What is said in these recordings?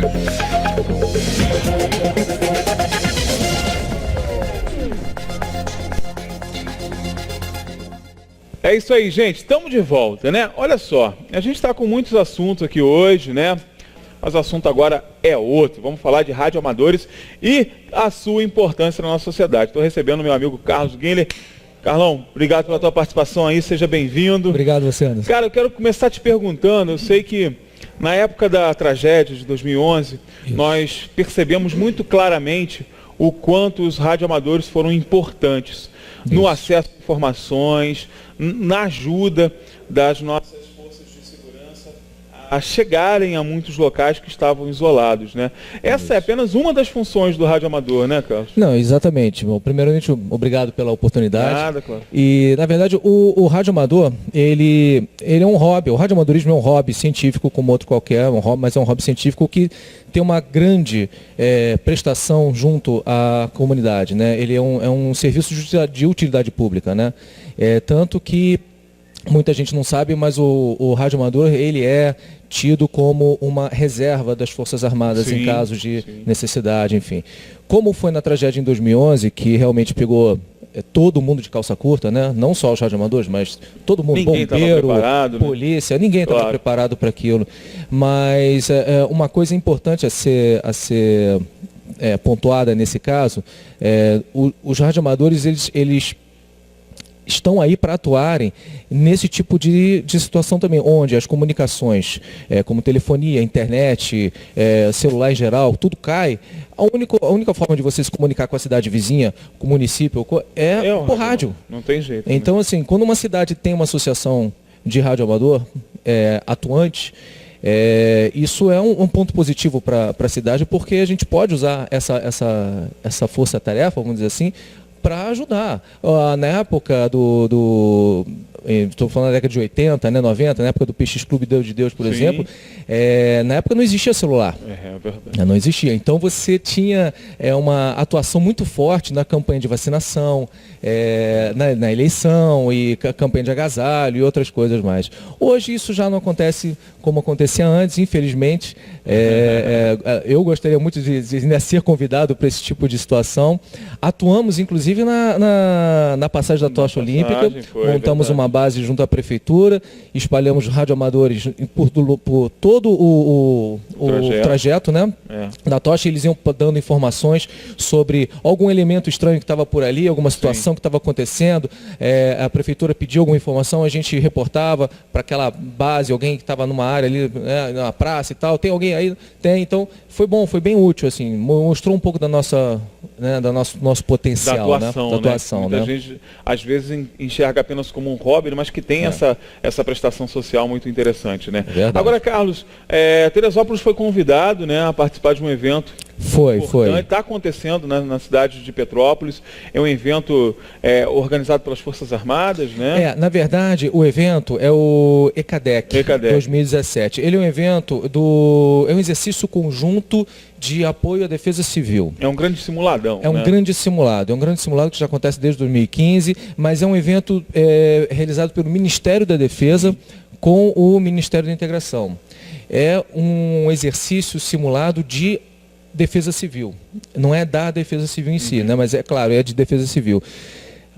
É isso aí, gente. Estamos de volta, né? Olha só, a gente está com muitos assuntos aqui hoje, né? Mas o assunto agora é outro. Vamos falar de radioamadores e a sua importância na nossa sociedade. Estou recebendo meu amigo Carlos Guinler. Carlão, obrigado pela tua participação aí, seja bem-vindo. Obrigado, você, Anderson. Cara, eu quero começar te perguntando, eu sei que na época da tragédia de 2011, nós percebemos muito claramente o quanto os radioamadores foram importantes no acesso a informações, na ajuda das nossas forças de segurança a chegarem a muitos locais que estavam isolados, né? Essa é apenas uma das funções do radioamador, né, Carlos? Não, exatamente. Bom, primeiramente, obrigado pela oportunidade. Nada, claro. E, na verdade, o radioamador, ele é um hobby. O radioamadorismo é um hobby científico como outro qualquer, mas é um hobby científico que tem uma grande prestação junto à comunidade, né? Ele é um serviço de utilidade pública, né? Tanto que muita gente não sabe, mas o radioamador, ele é tido como uma reserva das Forças Armadas em casos de necessidade, enfim. Como foi na tragédia em 2011, que realmente pegou todo mundo de calça curta, né? Não só os radioamadores, mas todo mundo, bombeiro, polícia, ninguém estava preparado para aquilo. Mas uma coisa importante a ser pontuada nesse caso, os radioamadores, eles estão aí para atuarem nesse tipo de situação também, onde as comunicações, como telefonia, internet, celular em geral, tudo cai. A única forma de você se comunicar com a cidade vizinha, com o município, é por rádio. Não tem jeito. Então, né? Assim, quando uma cidade tem uma associação de radioamador atuante, isso é um ponto positivo para a cidade, porque a gente pode usar essa força-tarefa, vamos dizer assim, para ajudar. Na época estou falando da década de 80, né, 90, na época do PX Clube Deus de Deus, por exemplo, na época não existia celular. É verdade. Não existia. Então você tinha uma atuação muito forte na campanha de vacinação, na eleição e campanha de agasalho e outras coisas mais. Hoje isso já não acontece como acontecia antes, infelizmente. Eu gostaria muito de ser convidado para esse tipo de situação. Atuamos, inclusive, na passagem da tocha olímpica, montamos uma base junto à prefeitura, espalhamos radioamadores por todo o trajeto, né, da tocha. Eles iam dando informações sobre algum elemento estranho que estava por ali, alguma situação que estava acontecendo. A prefeitura pediu alguma informação, a gente reportava para aquela base, alguém que estava numa área ali, na praça e tal. Tem alguém aí? Tem. Então foi bom, foi bem útil, assim, mostrou um pouco da nossa, né, nosso potencial, da atuação, né? Muita gente às vezes enxerga apenas como um hobby, mas que tem essa prestação social muito interessante, né? Agora, Carlos, Teresópolis foi convidado, né, a participar de um evento. Foi. Está acontecendo, né, na cidade de Petrópolis. É um evento organizado pelas Forças Armadas, né? Na verdade, o evento é o ECADEC 2017. Ele é um evento é um exercício conjunto de apoio à defesa civil. É um grande simuladão. É um grande simulado que já acontece desde 2015, mas é um evento realizado pelo Ministério da Defesa com o Ministério da Integração. É um exercício simulado de defesa civil. Não é da defesa civil em si, né? Mas é claro, é de defesa civil.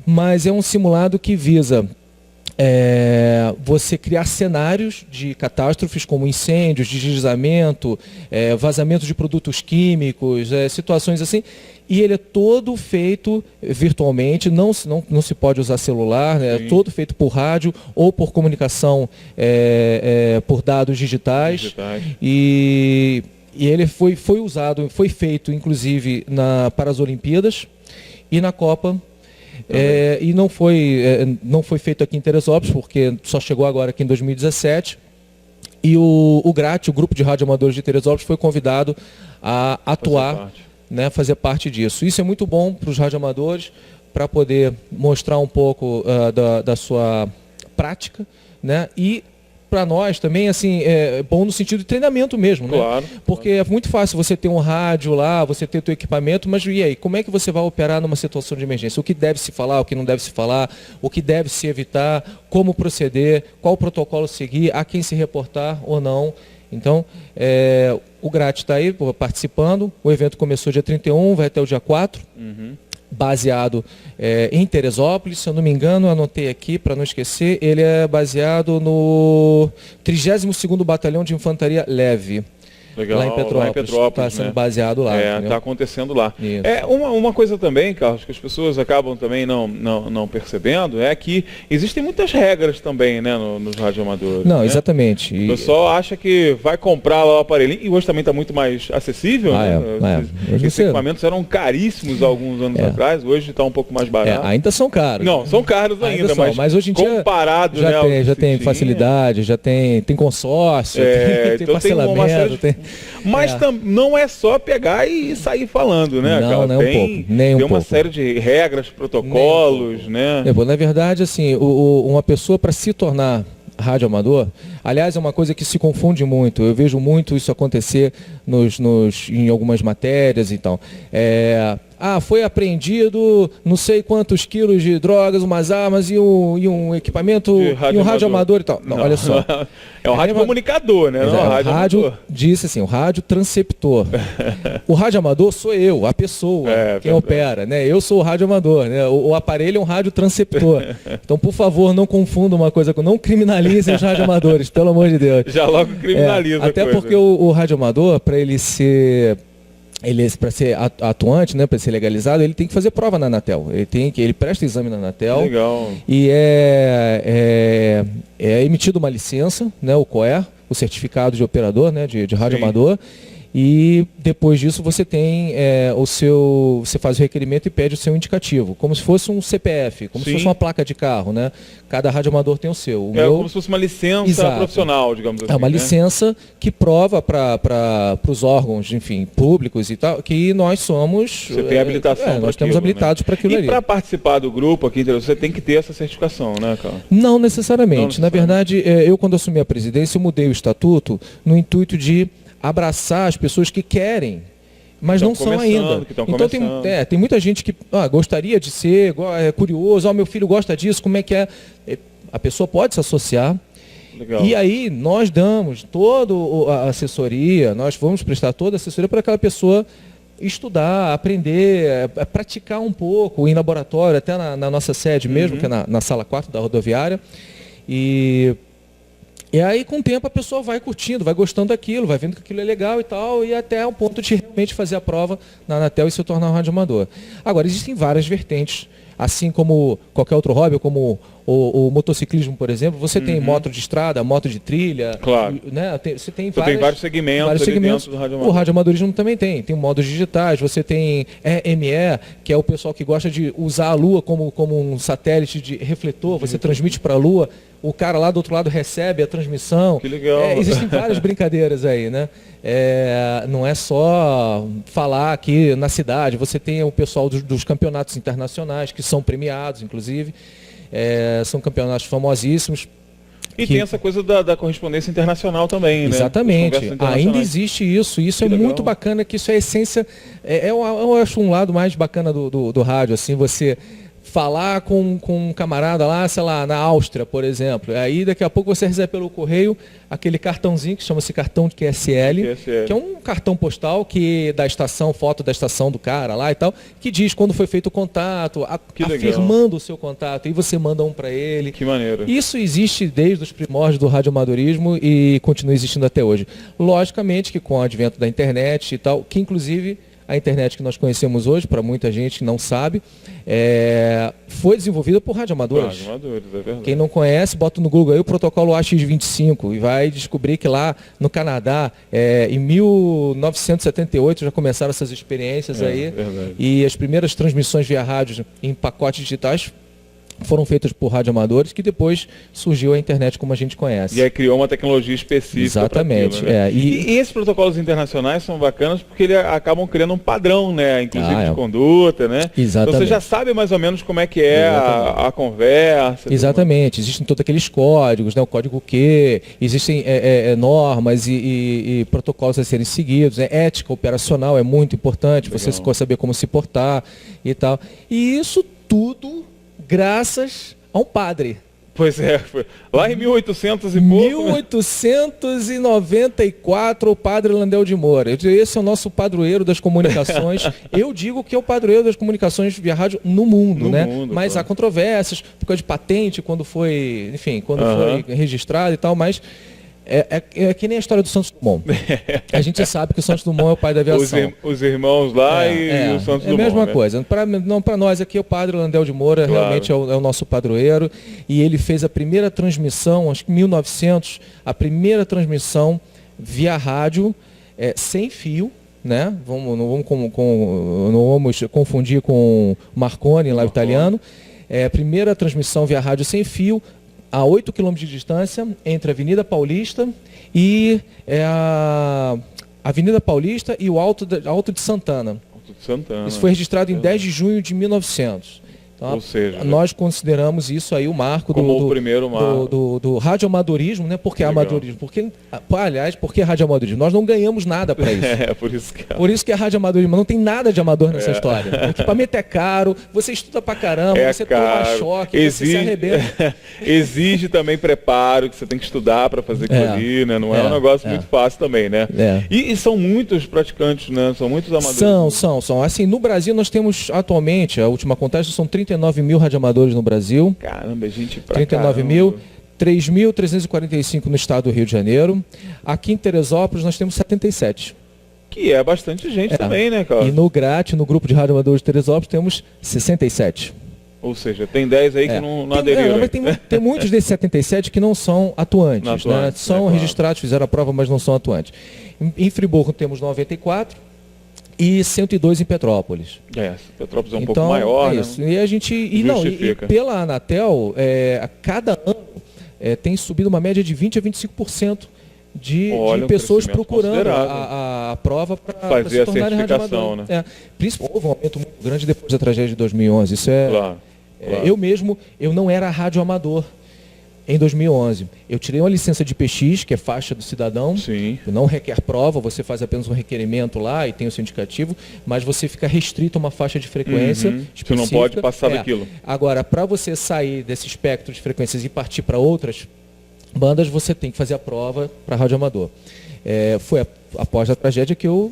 Mas é um simulado que visa você criar cenários de catástrofes como incêndios, deslizamento, vazamento de produtos químicos, situações assim. E ele é todo feito virtualmente, não se pode usar celular, né? É todo feito por rádio ou por comunicação por dados digitais. E ele foi usado, foi feito inclusive para as Olimpíadas e na Copa. E não foi feito aqui em Teresópolis, porque só chegou agora aqui em 2017. E o GRAT, o Grupo de Radioamadores de Teresópolis, foi convidado a atuar, né, fazer parte disso. Isso é muito bom para os radioamadores, para poder mostrar um pouco da sua prática, né, e para nós também, assim, é bom no sentido de treinamento mesmo, né? Claro. Porque é muito fácil você ter um rádio lá, você ter o teu equipamento, mas e aí, como é que você vai operar numa situação de emergência? O que deve se falar, o que não deve se falar, o que deve se evitar, como proceder, qual protocolo seguir, a quem se reportar ou não. Então, o GRAT está aí participando, o evento começou dia 31, vai até o dia 4, baseado em Teresópolis, se eu não me engano, anotei aqui para não esquecer, ele é baseado no 32º Batalhão de Infantaria Leve. Legal, lá em Petrópolis, está sendo baseado lá. Está acontecendo lá. Isso. Uma coisa também, Carlos, que as pessoas acabam também não percebendo, é que existem muitas regras também, né, nos radioamadores. Não, né? Exatamente. O pessoal acha que vai comprar lá o aparelhinho, e hoje também está muito mais acessível, né? Esses equipamentos eram caríssimos há alguns anos atrás, hoje está um pouco mais barato. Ainda são caros. Não, são caros ainda, mas hoje em dia comparado, já tem facilidade, já tem consórcio, tem então parcelamento, Mas não é só pegar e sair falando, né, cara? Tem uma série de regras, protocolos, né? Na verdade, assim, uma pessoa para se tornar radioamador, aliás, é uma coisa que se confunde muito. Eu vejo muito isso acontecer em algumas matérias e tal. Foi apreendido não sei quantos quilos de drogas, umas armas e um equipamento, e um radioamador e tal. Não, olha só. É um radiocomunicador, né? O rádio disse assim, o rádio transceptor. O radioamador sou eu, a pessoa, quem opera, né? Eu sou o radioamador, né? O aparelho é um rádio transceptor. Então, por favor, não confunda uma coisa com... Não criminalizem os radioamadores, pelo amor de Deus. Já logo criminaliza até porque o radioamador, para ele para ser atuante, né, para ser legalizado, ele tem que fazer prova na Anatel. Ele presta exame na Anatel. Legal. E é emitido uma licença, né, o COER, o certificado de operador, né, de radioamador. E depois disso você tem você faz o requerimento e pede o seu indicativo, como se fosse um CPF, como se fosse uma placa de carro, né? Cada radioamador tem o seu. Como se fosse uma licença profissional, digamos assim. É uma licença que prova para os órgãos, enfim, públicos e tal, que nós somos... Você tem habilitação nós estamos habilitados para aquilo ali. E para participar do grupo aqui, você tem que ter essa certificação, né, cara? Não necessariamente. Na verdade, eu quando assumi a presidência, eu mudei o estatuto no intuito de abraçar as pessoas que querem, mas não são ainda. Então tem muita gente que gostaria de ser, é curioso, meu filho gosta disso, como é que é? A pessoa pode se associar. Legal. E aí nós damos toda a assessoria, nós vamos prestar toda a assessoria para aquela pessoa estudar, aprender, praticar um pouco em laboratório, até na nossa sede mesmo, que é na sala 4 da rodoviária. E aí, com o tempo, a pessoa vai curtindo, vai gostando daquilo, vai vendo que aquilo é legal e tal, e até o ponto de realmente fazer a prova na Anatel e se tornar um radioamador. Agora, existem várias vertentes, assim como qualquer outro hobby, como o motociclismo, por exemplo. Você tem moto de estrada, moto de trilha. Claro. Né? Você tem vários segmentos dentro do radioamadorismo. O radioamadorismo também tem modos digitais, você tem EME, que é o pessoal que gosta de usar a Lua como um satélite de refletor, você transmite para a Lua, o cara lá do outro lado recebe a transmissão. Que legal. Existem várias brincadeiras aí, né? Não é só falar aqui na cidade, você tem o pessoal dos campeonatos internacionais, que são premiados, inclusive. São campeonatos famosíssimos. E tem essa coisa da correspondência internacional também, né? Exatamente. Ainda existe isso. Isso é muito bacana, que isso é a essência. Eu acho um lado mais bacana do rádio, assim, você falar com um camarada lá, sei lá, na Áustria, por exemplo. Aí daqui a pouco você recebe pelo correio aquele cartãozinho que chama-se cartão de QSL, que é um cartão postal da estação, foto da estação do cara lá e tal, que diz quando foi feito o contato, afirmando o seu contato, e você manda um para ele. Que maneiro. Isso existe desde os primórdios do radioamadorismo e continua existindo até hoje. Logicamente que com o advento da internet e tal, que inclusive a internet que nós conhecemos hoje, para muita gente que não sabe, foi desenvolvida por radioamadores. É verdade. Quem não conhece, bota no Google aí o protocolo AX25 e vai descobrir que lá no Canadá, em 1978, já começaram essas experiências aí. Verdade. E as primeiras transmissões via rádio em pacotes digitais foram feitas por radioamadores, que depois surgiu a internet como a gente conhece. E aí criou uma tecnologia específica. Exatamente. Aquilo, né? E esses protocolos internacionais são bacanas porque eles acabam criando um padrão, né? Inclusive de conduta, né? Exatamente. Então você já sabe mais ou menos como é que é a conversa. Exatamente. Existem todos aqueles códigos, né? O código Q, existem normas e protocolos a serem seguidos. Ética operacional é muito importante, você saber como se portar e tal. E isso tudo graças a um padre. Pois é, foi lá em 1800 e pouco. 1894, o padre Landel de Moura. Esse é o nosso padroeiro das comunicações. Eu digo que é o padroeiro das comunicações via rádio no mundo, né? Mas claro, há controvérsias por causa de patente, quando foi, enfim, quando foi registrado e tal, mas é que nem a história do Santos Dumont. A gente sabe que o Santos Dumont é o pai da aviação. Os irmãos lá e o Santos Dumont. É a mesma coisa. Para nós aqui, o padre Landel de Moura realmente é o nosso padroeiro. E ele fez a primeira transmissão, acho que em 1900, a primeira transmissão via rádio, sem fio, né? Não vamos confundir com Marconi, lá italiano. A primeira transmissão via rádio sem fio, a 8 km de distância, entre a Avenida Paulista e a Avenida Paulista e o Alto de Santana. Alto de Santana. Isso foi registrado em 10 de junho de 1900. Então, ou seja, nós consideramos isso aí o marco do radioamadorismo, né? Por que amadorismo? Aliás, por que radioamadorismo? Nós não ganhamos nada para isso. Por isso que é radioamadorismo. Não tem nada de amador nessa história. O equipamento é caro, você estuda pra caramba, você toma choque, você se arrebenta. Exige também preparo, que você tem que estudar para fazer aquilo ali, né? Não é um negócio muito fácil também, né? E são muitos praticantes, né? São muitos amadores. São. Assim, no Brasil nós temos atualmente, a última contagem, são 39 mil radioamadores no Brasil. Caramba, gente pra 39 mil, 3.345 no estado do Rio de Janeiro. Aqui em Teresópolis nós temos 77. Que é bastante gente também, né, cara? E no GRAT, no grupo de radioamadores de Teresópolis, temos 67. Ou seja, tem 10 aí que não aderiram. Mas tem muitos desses 77 que não são atuantes. Né? São registrados, fizeram a prova, mas não são atuantes. Em Friburgo temos 94. E 102 em Petrópolis. Petrópolis é um pouco maior, né? E a gente. E pela Anatel, a cada ano tem subido uma média de 20% a 25% de pessoas procurando a prova para se tornarem radioamador. Né? Principalmente houve um aumento muito grande depois da tragédia de 2011. Isso claro. Eu não era radioamador em 2011. Eu tirei uma licença de PX, que é faixa do cidadão. Sim. Não requer prova, você faz apenas um requerimento lá e tem o seu indicativo, mas você fica restrito a uma faixa de frequência específica. Você não pode passar daquilo. Agora, para você sair desse espectro de frequências e partir para outras bandas, você tem que fazer a prova para radioamador. Foi após a tragédia que eu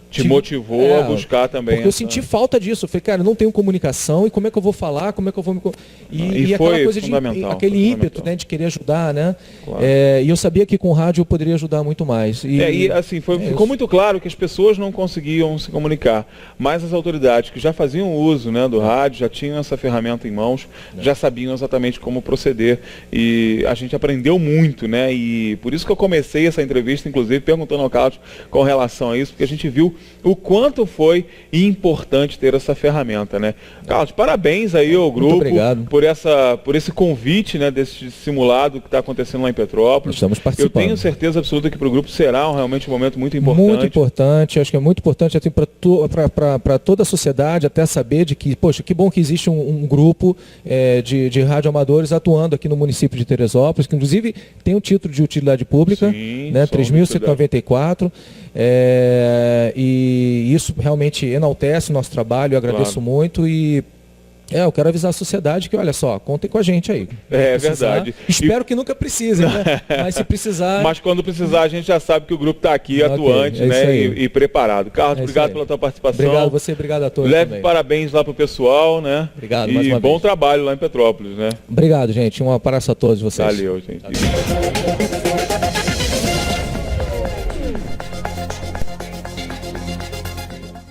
te motivou a buscar também. Porque eu senti falta disso. Eu falei, cara, eu não tenho comunicação, e como é que eu vou falar, como é que eu vou me... E aquela coisa aquele ímpeto, né, de querer ajudar, né? Claro. E eu sabia que com o rádio eu poderia ajudar muito mais. E assim, ficou muito claro que as pessoas não conseguiam se comunicar, mas as autoridades que já faziam uso, né, do rádio, já tinham essa ferramenta em mãos, já sabiam exatamente como proceder. E a gente aprendeu muito, né? E por isso que eu comecei essa entrevista, inclusive, perguntando ao Carlos com relação a isso, porque a gente viu o quanto foi importante ter essa ferramenta, né? Carlos, parabéns aí ao grupo por esse convite, né, desse simulado que está acontecendo lá em Petrópolis. Estamos participando. Eu tenho certeza absoluta que para o grupo será realmente um momento muito importante. Muito importante, acho que é muito importante até para toda a sociedade até saber de que, poxa, que bom que existe um grupo de radioamadores atuando aqui no município de Teresópolis, que inclusive tem o título de utilidade pública, né, 3.194. E isso realmente enaltece o nosso trabalho, eu agradeço muito e eu quero avisar a sociedade que, olha só, contem com a gente aí. Verdade. Espero que nunca precisem, né? Mas se precisar... Mas quando precisar, a gente já sabe que o grupo está aqui, atuante, né? E preparado. Carlos, obrigado pela tua participação. Obrigado você, obrigado a todos. Leve parabéns lá para o pessoal, né? Obrigado, mais uma vez. E bom trabalho lá em Petrópolis, né? Obrigado, gente. Um abraço a todos vocês. Valeu, gente.